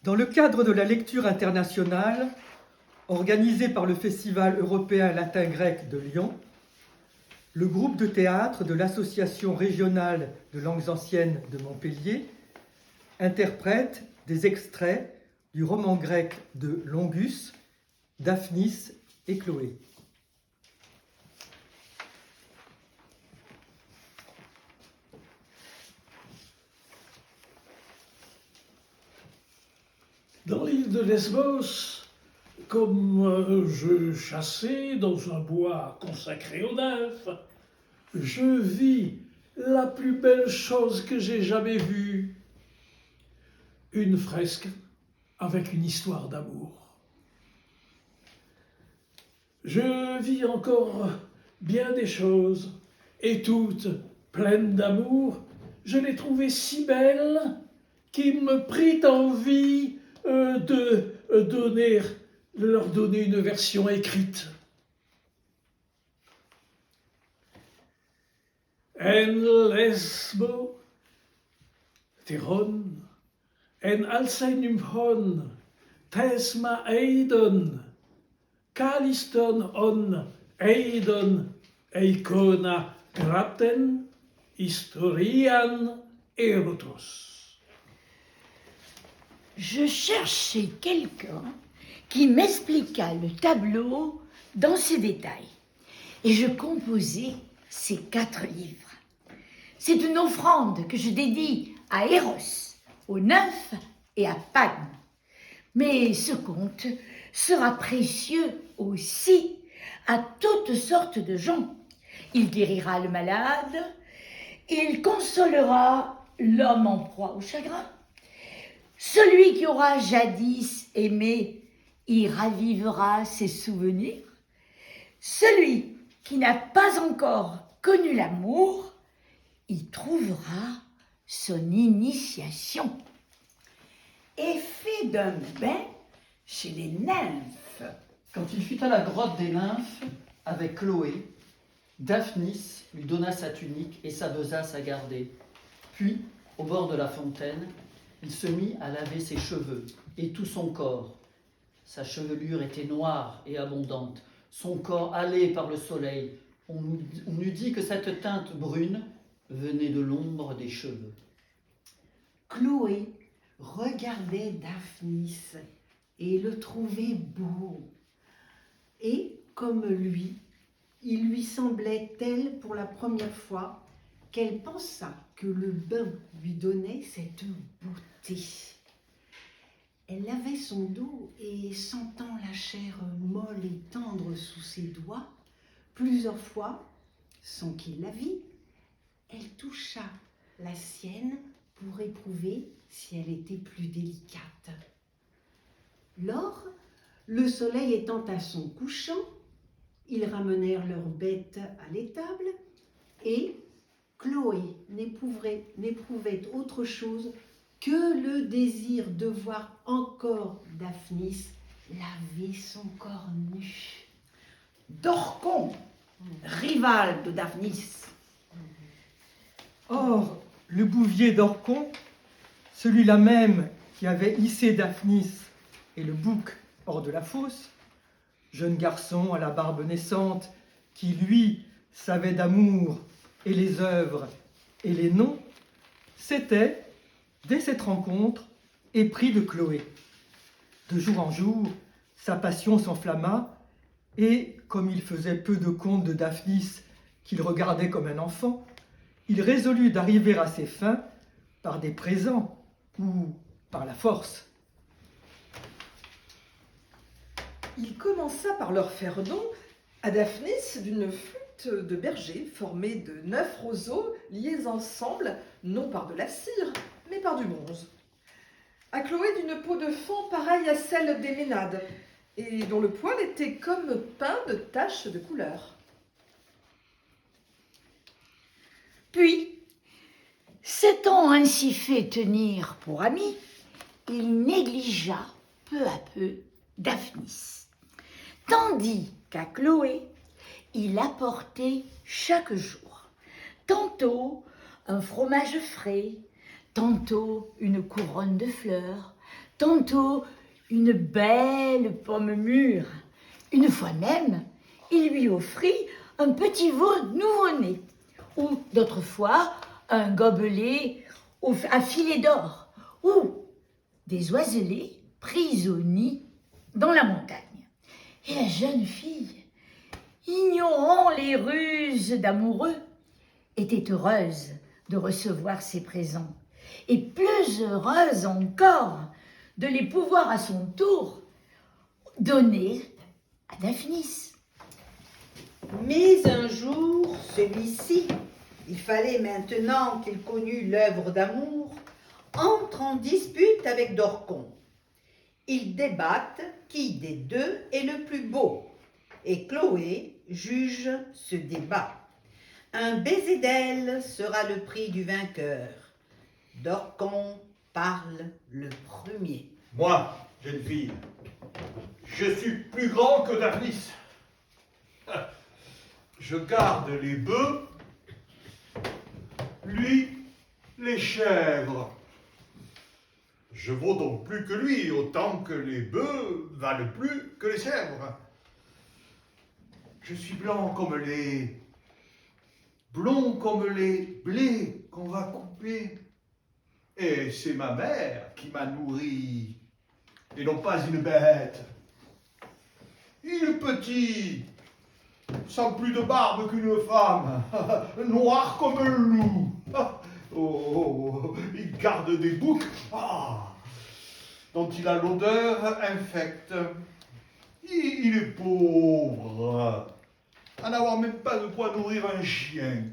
Dans le cadre de la lecture internationale, organisée par le Festival européen latin-grec de Lyon, le groupe de théâtre de l'Association régionale de langues anciennes de Montpellier interprète des extraits du roman grec de Longus, Daphnis et Chloé. Dans l'île de Lesbos, comme je chassais dans un bois consacré aux nymphes, je vis la plus belle chose que j'ai jamais vue. Une fresque avec une histoire d'amour. Je vis encore bien des choses, et toutes pleines d'amour. Je les trouvais si belles qu'il me prit envie de leur donner une version écrite. En Lesbo, Theron, en Alseinumphon, Tesma Eidon, Kaliston on Eidon, Eikona Graten, Historian Erotos. Je cherchais quelqu'un qui m'expliqua le tableau dans ses détails. Et je composai ces 4 livres. C'est une offrande que je dédie à Eros, aux nymphes et à Pan. Mais ce conte sera précieux aussi à toutes sortes de gens. Il guérira le malade, il consolera l'homme en proie au chagrin. Celui qui aura jadis aimé y ravivera ses souvenirs. Celui qui n'a pas encore connu l'amour y trouvera son initiation. Effet d'un bain chez les nymphes. Quand il fut à la grotte des nymphes avec Chloé, Daphnis lui donna sa tunique et sa besace à garder. Puis, au bord de la fontaine, il se mit à laver ses cheveux et tout son corps. Sa chevelure était noire et abondante, son corps hâlé par le soleil. On eût dit que cette teinte brune venait de l'ombre des cheveux. Chloé regardait Daphnis et le trouvait beau. Et, comme lui, il lui semblait tel pour la première fois qu'elle pensa que le bain lui donnait cette beauté. Elle lavait son dos et, sentant la chair molle et tendre sous ses doigts, plusieurs fois, sans qu'il la vît, elle toucha la sienne pour éprouver si elle était plus délicate. Lors, le soleil étant à son couchant, ils ramenèrent leurs bêtes à l'étable et Chloé n'éprouvait autre chose que le désir de voir encore Daphnis laver son corps nu. Dorcon, rival de Daphnis. Or, le bouvier d'Orcon, celui-là même qui avait hissé Daphnis et le bouc hors de la fosse, jeune garçon à la barbe naissante qui, lui, savait d'amour et les œuvres et les noms, s'était, dès cette rencontre, épris de Chloé. De jour en jour, sa passion s'enflamma et, comme il faisait peu de compte de Daphnis qu'il regardait comme un enfant, il résolut d'arriver à ses fins par des présents ou par la force. Il commença par leur faire don à Daphnis d'une flûte de berger formée de 9 roseaux liés ensemble, non par de la cire, mais par du bronze. À Chloé d'une peau de faon pareille à celle des Ménades, et dont le poil était comme peint de taches de couleur. Puis, s'étant ainsi fait tenir pour ami, il négligea peu à peu Daphnis, tandis qu'à Chloé, il apportait chaque jour, tantôt un fromage frais, tantôt une couronne de fleurs, tantôt une belle pomme mûre. Une fois même, il lui offrit un petit veau nouveau-né, ou d'autres fois un gobelet à filet d'or, ou des oiselets pris au nid dans la montagne. Et la jeune fille, ignorant les ruses d'amoureux, était heureuse de recevoir ces présents, et plus heureuse encore de les pouvoir à son tour donner à Daphnis. Mais un jour, celui-ci, il fallait maintenant qu'il connût l'œuvre d'amour, entre en dispute avec Dorcon. Ils débattent qui des deux est le plus beau, et Chloé juge ce débat. Un baiser d'elle sera le prix du vainqueur. Dorcon parle le premier. Moi, jeune fille, je suis plus grand que Daphnis. Je garde les bœufs, lui, les chèvres. Je vaux donc plus que lui, autant que les bœufs valent plus que les chèvres. Je suis blanc comme les... blond comme les blés qu'on va couper. Et c'est ma mère qui m'a nourri, et non pas une bête. Il est petit, sans plus de barbe qu'une femme, noir comme un loup. Oh, il garde des boucs dont il a l'odeur infecte. Il est pauvre, à n'avoir même pas de quoi nourrir un chien.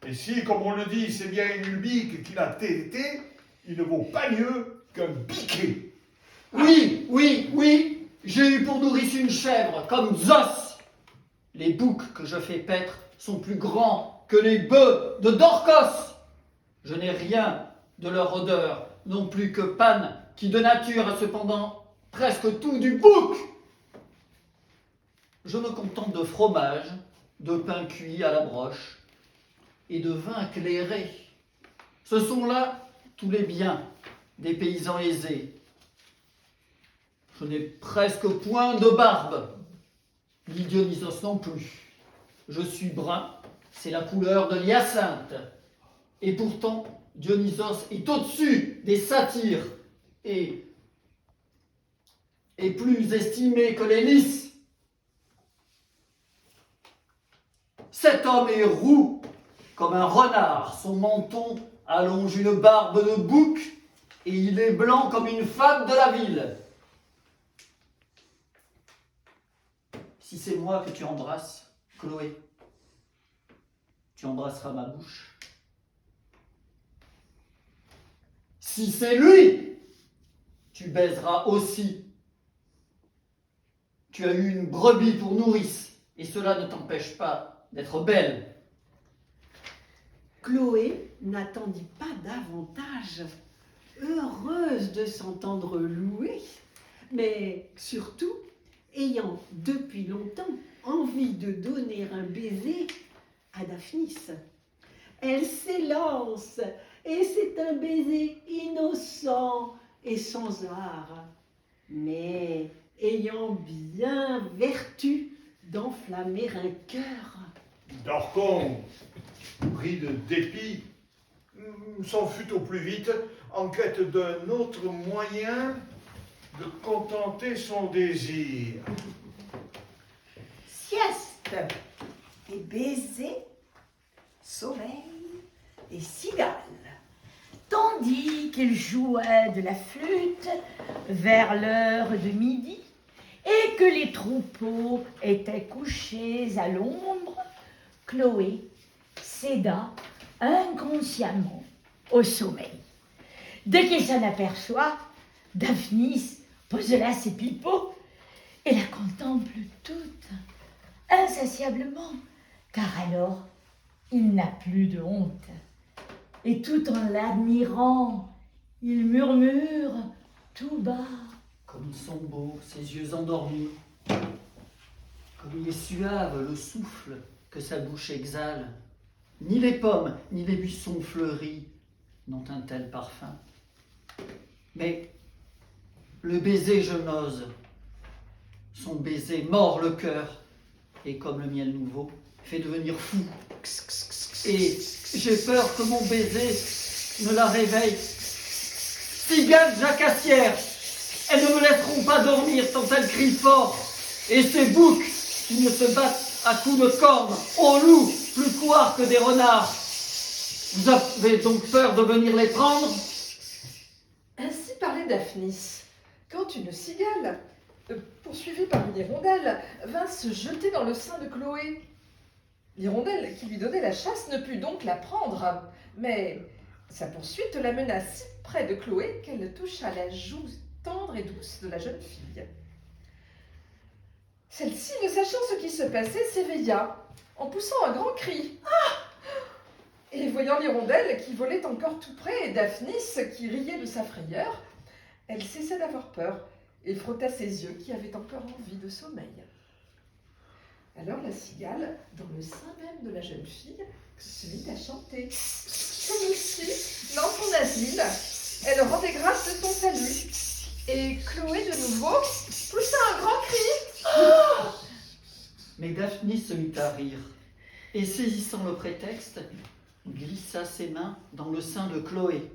Et si, comme on le dit, c'est bien une bique qu'il a tété, il ne vaut pas mieux qu'un biquet. Oui, j'ai eu pour nourrice une chèvre, comme Zeus. Les boucs que je fais paître sont plus grands que les bœufs de Dorcos. Je n'ai rien de leur odeur, non plus que Pan, qui de nature a cependant presque tout du bouc. Je me contente de fromage, de pain cuit à la broche et de vin clairé. Ce sont là tous les biens des paysans aisés. Je n'ai presque point de barbe, ni Dionysos non plus. Je suis brun, c'est la couleur de l'hyacinthe. Et pourtant, Dionysos est au-dessus des satyres et plus estimé que les lys. Cet homme est roux comme un renard, son menton allonge une barbe de bouc et il est blanc comme une femme de la ville. Si c'est moi que tu embrasses, Chloé, tu embrasseras ma bouche. Si c'est lui, tu baiseras aussi. Tu as eu une brebis pour nourrice, et cela ne t'empêche pas d'être belle. Chloé n'attendit pas davantage, heureuse de s'entendre louer, mais surtout ayant depuis longtemps envie de donner un baiser à Daphnis. Elle s'élance, et c'est un baiser innocent et sans art, mais ayant bien vertu d'enflammer un cœur. Dorcon, pris de dépit, s'en fut au plus vite en quête d'un autre moyen de contenter son désir. Sieste et baiser, sommeil et cigale. Tandis qu'il jouait de la flûte vers l'heure de midi et que les troupeaux étaient couchés à l'ombre, Chloé céda inconsciemment au sommeil. Dès qu'il s'en aperçoit, Daphnis pose là ses pipeaux et la contemple toute insatiablement, car alors il n'a plus de honte. Et tout en l'admirant, il murmure tout bas. Comme ils sont beaux, ses yeux endormis. Comme il est suave le souffle que sa bouche exhale. Ni les pommes, ni les buissons fleuris n'ont un tel parfum. Mais le baiser je n'ose. Son baiser mord le cœur et comme le miel nouveau, fait devenir fou. Et j'ai peur que mon baiser ne la réveille. Cigales jacassières, elles ne me laisseront pas dormir tant elles crient fort. Et ces boucs qui ne se battent à coups de cornes, aux loups, plus couards que des renards. Vous avez donc peur de venir les prendre? Ainsi parlait Daphnis, quand une cigale, poursuivie par une hirondelle, vint se jeter dans le sein de Chloé. L'hirondelle qui lui donnait la chasse ne put donc la prendre, mais sa poursuite l'amena si près de Chloé qu'elle toucha la joue tendre et douce de la jeune fille. Celle-ci, ne sachant ce qui se passait, s'éveilla en poussant un grand cri. Et voyant l'hirondelle qui volait encore tout près et Daphnis qui riait de sa frayeur, elle cessa d'avoir peur et frotta ses yeux qui avaient encore envie de sommeil. Alors la cigale, dans le sein même de la jeune fille, se mit à chanter. Comme si, dans son asile, elle rendait grâce de son salut. Et Chloé, de nouveau, poussa un grand cri. Mais Daphnis se mit à rire, et saisissant le prétexte, glissa ses mains dans le sein de Chloé,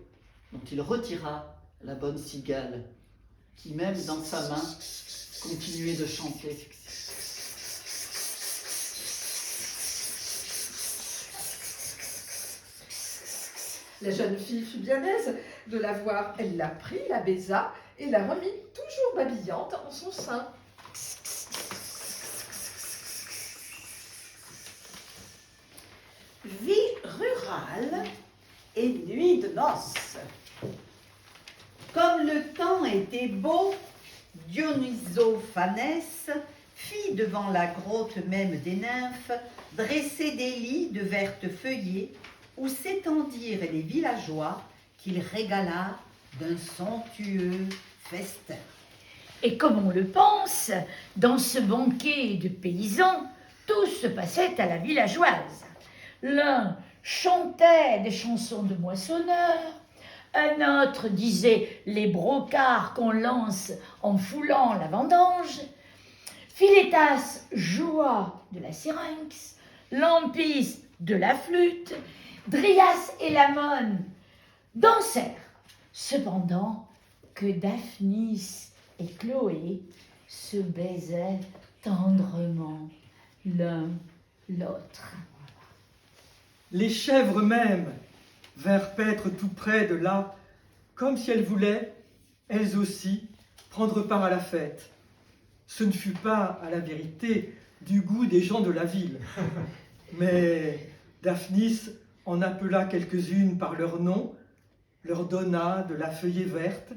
dont il retira la bonne cigale, qui même dans sa main continuait de chanter. La jeune fille fut bien aise de la voir. Elle la prit, la baisa et la remit toujours babillante en son sein. Vie rurale et nuit de noces. Comme le temps était beau, Dionyso-Phanès fit devant la grotte même des nymphes dresser des lits de vertes feuillées où s'étendirent les villageois qu'il régala d'un somptueux festin. Et comme on le pense, dans ce banquet de paysans, tout se passait à la villageoise. L'un chantait des chansons de moissonneurs, un autre disait les brocards qu'on lance en foulant la vendange, Philétas joua de la syrinx, Lampis de la flûte, Dryas et Lamone dansèrent, cependant que Daphnis et Chloé se baisaient tendrement l'un l'autre. Les chèvres même vinrent paître tout près de là, comme si elles voulaient, elles aussi, prendre part à la fête. Ce ne fut pas, à la vérité, du goût des gens de la ville, mais Daphnis en appela quelques-unes par leur nom, leur donna de la feuillée verte,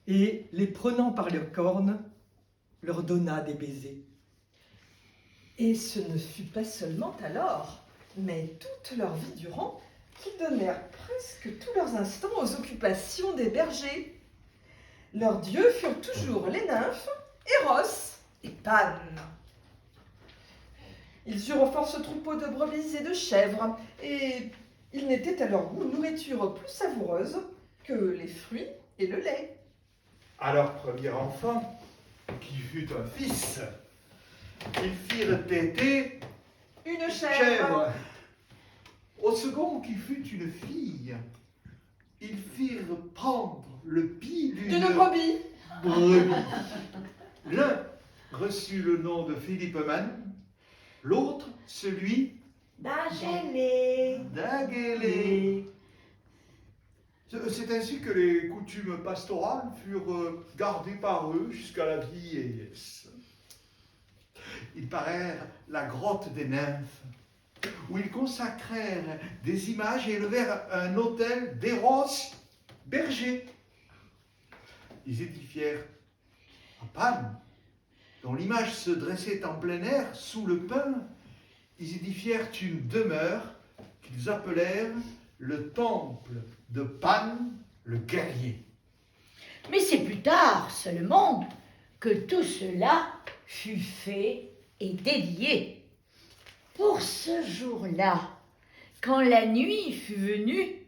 et, les prenant par leurs cornes, leur donna des baisers. Et ce ne fut pas seulement alors, mais toute leur vie durant, qu'ils donnèrent presque tous leurs instants aux occupations des bergers. Leurs dieux furent toujours les nymphes, Eros et Pan. Ils eurent fort ce troupeau de brebis et de chèvres, et il n'était à leur goût nourriture plus savoureuse que les fruits et le lait. À leur premier enfant, qui fut un fils, ils firent téter Une une chèvre, chèvre. Au second, qui fut une fille, ils firent prendre le pis d'une brebis, brebis. L'un reçut le nom de Philippemane, l'autre celui D'Agélé. d'Agélé. C'est ainsi que les coutumes pastorales furent gardées par eux jusqu'à la vieillesse. Ils parèrent la grotte des nymphes, où ils consacrèrent des images et élevèrent un autel d'Eros berger. Ils édifièrent un Pan, dont l'image se dressait en plein air sous le pin. Ils édifièrent une demeure qu'ils appelèrent le temple de Pan le guerrier. Mais c'est plus tard seulement que tout cela fut fait et dédié. Pour ce jour-là, quand la nuit fut venue,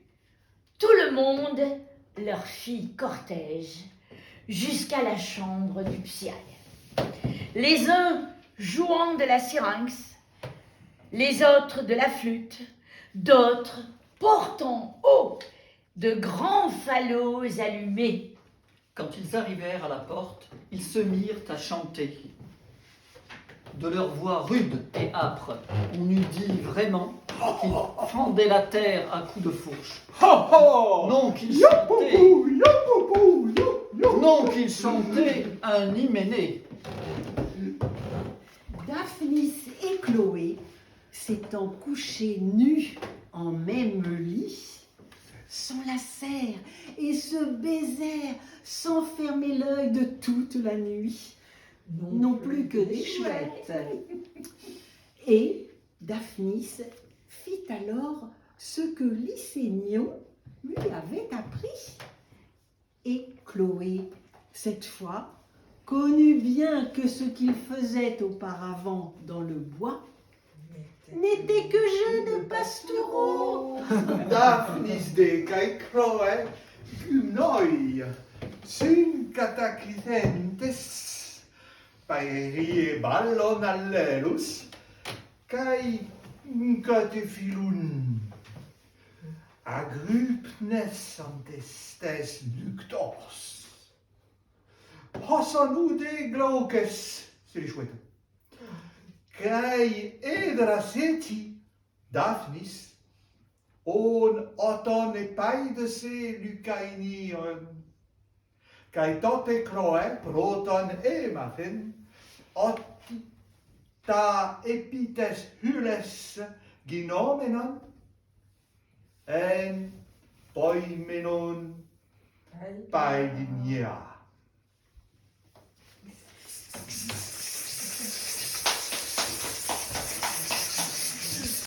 tout le monde leur fit cortège jusqu'à la chambre nuptiale. Les uns jouant de la syrinx, les autres de la flûte, d'autres portant haut de grands falots allumés. Quand ils arrivèrent à la porte, ils se mirent à chanter. De leur voix rude et âpre, on eût dit vraiment qu'ils fendaient la terre à coups de fourche. Non qu'ils chantaient un hyménée. Daphnis et Chloé, s'étant couchés nus en même lit, s'enlacèrent et se baisèrent sans fermer l'œil de toute la nuit, non plus que des chouettes. Et Daphnis fit alors ce que Lycénion lui avait appris. Et Chloé, cette fois, connut bien que ce qu'il faisait auparavant dans le bois n'était que jeu de pastoureau. Daphnis de kai Chloe gnoi sin cataclysentes paerie ballon allelus kai catefilun agrypnes antestes luctors Hossanu de glauques, c'est les chouettes. Kai edraseti Daphnis on oton epaides lucainion. Kai tote Chloe proton emathen ta epites hyles ginomenon en poimenon paidinia.